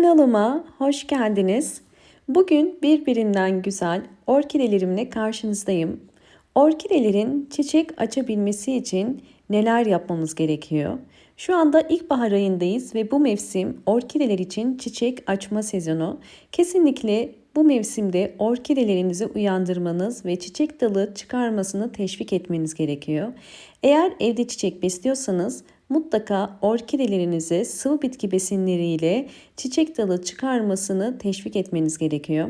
Kanalıma hoş geldiniz. Bugün birbirinden güzel orkidelerimle karşınızdayım. Orkidelerin çiçek açabilmesi için neler yapmamız gerekiyor? Şu anda ilkbahar ayındayız ve bu mevsim orkideler için çiçek açma sezonu. Kesinlikle bu mevsimde orkidelerinizi uyandırmanız ve çiçek dalı çıkarmasını teşvik etmeniz gerekiyor. Eğer evde çiçek besliyorsanız mutlaka orkidelerinize sıvı bitki besinleriyle çiçek dalı çıkarmasını teşvik etmeniz gerekiyor.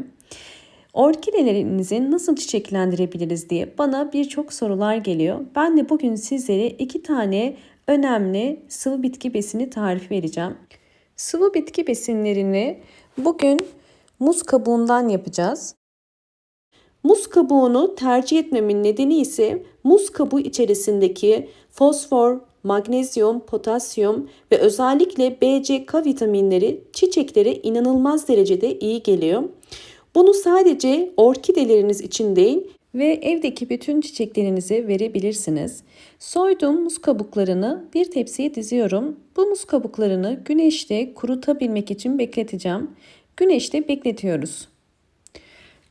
Orkidelerinizi nasıl çiçeklendirebiliriz diye bana birçok sorular geliyor. Ben de bugün sizlere 2 tane önemli sıvı bitki besini tarifi vereceğim. Sıvı bitki besinlerini bugün muz kabuğundan yapacağız. Muz kabuğunu tercih etmemin nedeni ise muz kabuğu içerisindeki fosfor, magnezyum, potasyum ve özellikle B, C, K vitaminleri çiçeklere inanılmaz derecede iyi geliyor. Bunu sadece orkideleriniz için değil ve evdeki bütün çiçeklerinize verebilirsiniz. Soyduğum muz kabuklarını bir tepsiye diziyorum. Bu muz kabuklarını güneşte kurutabilmek için bekleteceğim. Güneşte bekletiyoruz.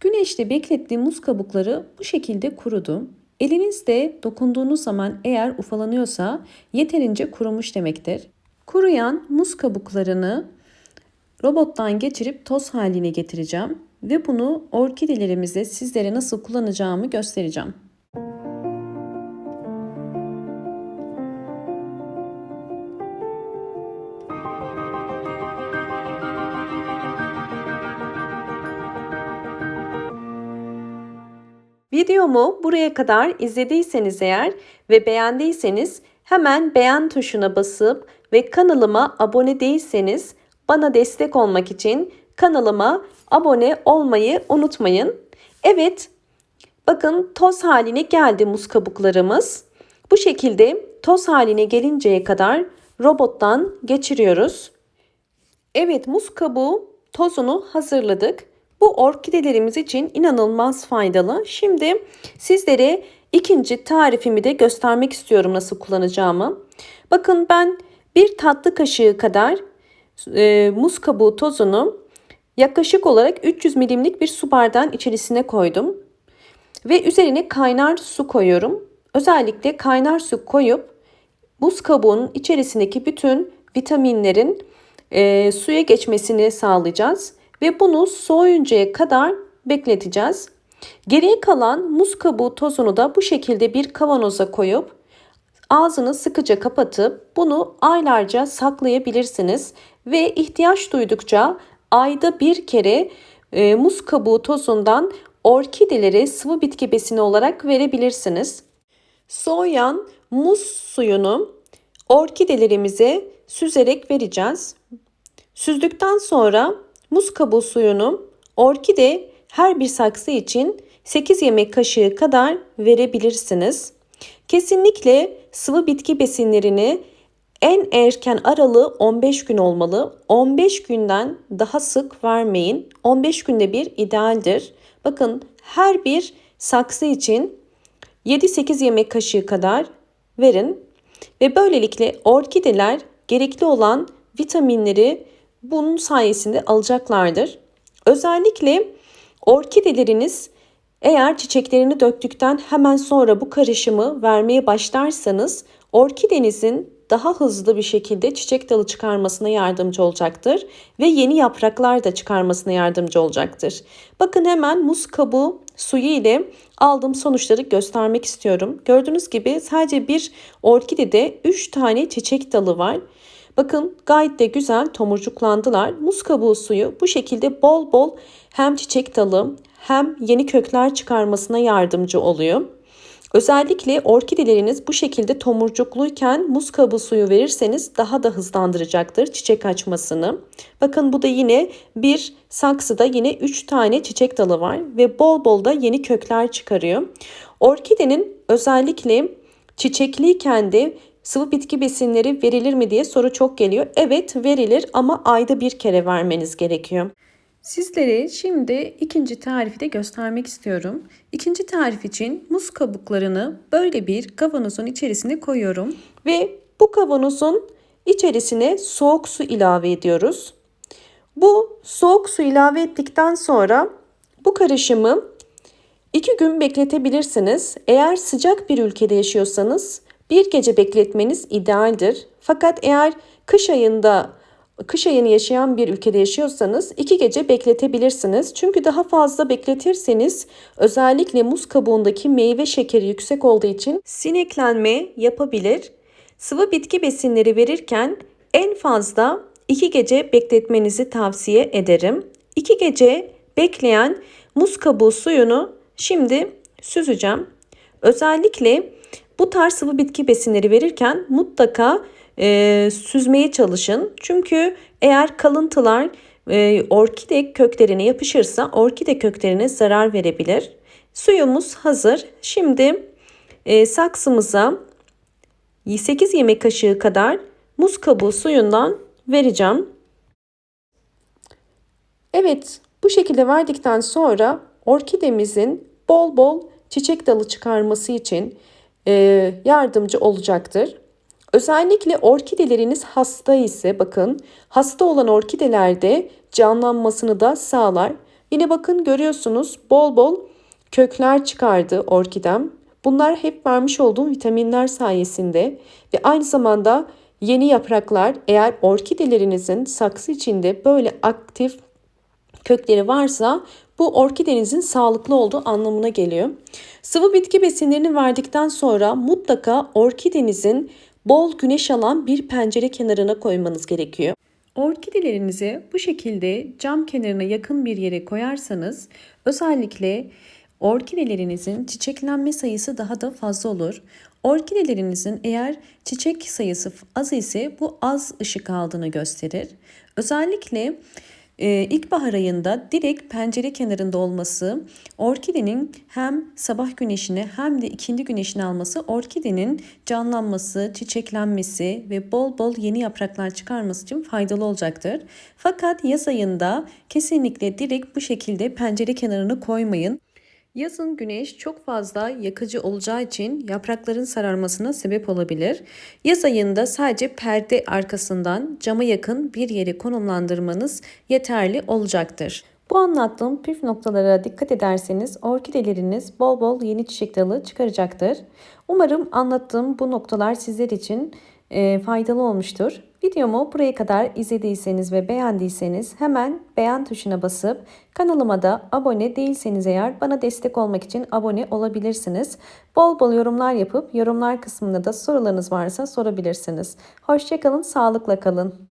Güneşte beklettiğim muz kabukları bu şekilde kurudu. Elinizde dokunduğunuz zaman eğer ufalanıyorsa yeterince kurumuş demektir. Kuruyan muz kabuklarını robottan geçirip toz haline getireceğim ve bunu orkidelerimizde sizlere nasıl kullanacağımı göstereceğim. Videomu buraya kadar izlediyseniz eğer ve beğendiyseniz hemen beğen tuşuna basıp ve kanalıma abone değilseniz bana destek olmak için kanalıma abone olmayı unutmayın. Evet, bakın toz haline geldi muz kabuklarımız. Bu şekilde toz haline gelinceye kadar robottan geçiriyoruz. Evet, muz kabuğu tozunu hazırladık. Bu orkidelerimiz için inanılmaz faydalı. Şimdi sizlere ikinci tarifimi de göstermek istiyorum nasıl kullanacağımı. Bakın ben bir tatlı kaşığı kadar muz kabuğu tozunu yaklaşık olarak 300 milimlik bir su bardağın içerisine koydum. Ve üzerine kaynar su koyuyorum. Özellikle kaynar su koyup muz kabuğunun içerisindeki bütün vitaminlerin suya geçmesini sağlayacağız. Ve bunu soğuyuncaya kadar bekleteceğiz. Geriye kalan muz kabuğu tozunu da bu şekilde bir kavanoza koyup ağzını sıkıca kapatıp bunu aylarca saklayabilirsiniz. Ve ihtiyaç duydukça ayda bir kere muz kabuğu tozundan orkidelere sıvı bitki besini olarak verebilirsiniz. Soğuyan muz suyunu orkidelerimize süzerek vereceğiz. Süzdükten sonra muz kabuğu suyunu orkide her bir saksı için 8 yemek kaşığı kadar verebilirsiniz. Kesinlikle sıvı bitki besinlerini en erken aralığı 15 gün olmalı. 15 günden daha sık vermeyin. 15 günde bir idealdir. Bakın her bir saksı için 7-8 yemek kaşığı kadar verin. Ve böylelikle orkideler gerekli olan vitaminleri bunun sayesinde alacaklardır. Özellikle orkideleriniz eğer çiçeklerini döktükten hemen sonra bu karışımı vermeye başlarsanız orkidenizin daha hızlı bir şekilde çiçek dalı çıkarmasına yardımcı olacaktır ve yeni yapraklar da çıkarmasına yardımcı olacaktır. Bakın hemen muz kabuğu suyu ile aldığım sonuçları göstermek istiyorum. Gördüğünüz gibi sadece bir orkidede 3 tane çiçek dalı var. Bakın gayet de güzel tomurcuklandılar. Muz kabuğu suyu bu şekilde bol bol hem çiçek dalı hem yeni kökler çıkarmasına yardımcı oluyor. Özellikle orkideleriniz bu şekilde tomurcukluyken muz kabuğu suyu verirseniz daha da hızlandıracaktır çiçek açmasını. Bakın bu da yine bir saksıda yine 3 tane çiçek dalı var ve bol bol da yeni kökler çıkarıyor. Orkidenin özellikle çiçekliyken de sıvı bitki besinleri verilir mi diye soru çok geliyor. Evet, verilir ama ayda bir kere vermeniz gerekiyor. Sizlere şimdi ikinci tarifi de göstermek istiyorum. İkinci tarif için muz kabuklarını böyle bir kavanozun içerisine koyuyorum. Ve bu kavanozun içerisine soğuk su ilave ediyoruz. Bu soğuk su ilave ettikten sonra bu karışımı 2 gün bekletebilirsiniz. Eğer sıcak bir ülkede yaşıyorsanız bir gece bekletmeniz idealdir. Fakat eğer kış ayını yaşayan bir ülkede yaşıyorsanız 2 gece bekletebilirsiniz. Çünkü daha fazla bekletirseniz özellikle muz kabuğundaki meyve şekeri yüksek olduğu için sineklenme yapabilir. Sıvı bitki besinleri verirken en fazla 2 gece bekletmenizi tavsiye ederim. 2 gece bekleyen muz kabuğu suyunu şimdi süzeceğim. Özellikle bu tarz sıvı bitki besinleri verirken mutlaka süzmeye çalışın. Çünkü eğer kalıntılar orkide köklerine yapışırsa orkide köklerine zarar verebilir. Suyumuz hazır. Şimdi saksımıza 8 yemek kaşığı kadar muz kabuğu suyundan vereceğim. Evet, bu şekilde verdikten sonra orkidemizin bol bol çiçek dalı çıkarması için yardımcı olacaktır. Özellikle orkideleriniz hasta ise bakın hasta olan orkidelerde canlanmasını da sağlar. Yine bakın görüyorsunuz bol bol kökler çıkardı orkidem. Bunlar hep vermiş olduğum vitaminler sayesinde ve aynı zamanda yeni yapraklar eğer orkidelerinizin saksı içinde böyle aktif kökleri varsa bu orkidenizin sağlıklı olduğu anlamına geliyor. Sıvı bitki besinlerini verdikten sonra mutlaka orkidenizin bol güneş alan bir pencere kenarına koymanız gerekiyor. Orkidelerinizi bu şekilde cam kenarına yakın bir yere koyarsanız özellikle orkidelerinizin çiçeklenme sayısı daha da fazla olur. Orkidelerinizin eğer çiçek sayısı az ise bu az ışık aldığını gösterir. Özellikle İlkbahar ayında direkt pencere kenarında olması orkidenin hem sabah güneşini hem de ikindi güneşini alması orkidenin canlanması, çiçeklenmesi ve bol bol yeni yapraklar çıkarması için faydalı olacaktır. Fakat yaz ayında kesinlikle direkt bu şekilde pencere kenarına koymayın. Yazın güneş çok fazla yakıcı olacağı için yaprakların sararmasına sebep olabilir. Yaz ayında sadece perde arkasından cama yakın bir yere konumlandırmanız yeterli olacaktır. Bu anlattığım püf noktalara dikkat ederseniz orkideleriniz bol bol yeni çiçek dalı çıkaracaktır. Umarım anlattığım bu noktalar sizler için faydalı olmuştur. Videomu buraya kadar izlediyseniz ve beğendiyseniz hemen beğen tuşuna basıp kanalıma da abone değilseniz eğer bana destek olmak için abone olabilirsiniz. Bol bol yorumlar yapıp yorumlar kısmında da sorularınız varsa sorabilirsiniz. Hoşça kalın, sağlıkla kalın.